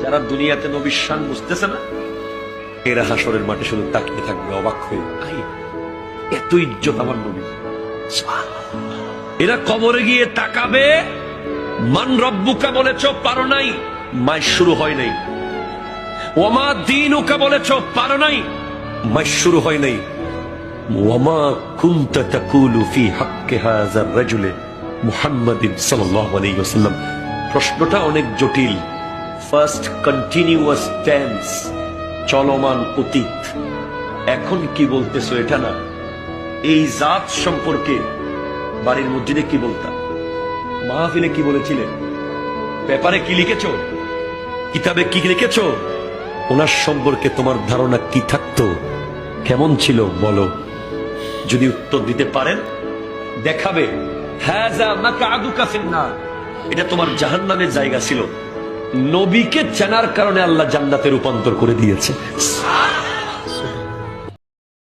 যারা দুনিয়াতে নবীর শান বুঝতেছে না, এরা হাসরের মাঠে শুধু তাকিয়ে থাকবে অবাক হয়ে, আই এত ইজ্জত আমার নবী। এরা কবরে গিয়ে তাকাবে, মান রব্বুকা বলেছ পারো নাই, মাস শুরু হয় নাই। ওমা দীনুকা বলেছ পারো নাই, মাস শুরু হয় নাই। ওমা কুনতা তাকুলু ফি হাক্কি হাযার রাজুলি মুহাম্মাদিন সাল্লাল্লাহু আলাইহি ওয়াসাল্লাম। প্রশ্নটা অনেক জটিল। ফার্স্ট কন্টিনিউয়াস টেন্স, চলমান অতীত। এখন কি বলতেছো এটা না, এই জাত সম্পর্কে বাড়ির মসজিদে কি বলতা, মাহফিলে কি বলেছিলেন, পেপারে কি লিখেছো, কিতাবে কি লিখেছো, ওনার সম্পর্কে তোমার ধারণা কি থাকতো, কেমন ছিল বলো। যদি উত্তর দিতে পারেন দেখাবে হাযা মাকআদুকা ফিন্নার, এটা তোমার জাহান্নামের জায়গা ছিল। নবীকে চেনার কারণে আল্লাহ জান্নাতে রূপান্তর করে দিয়েছে।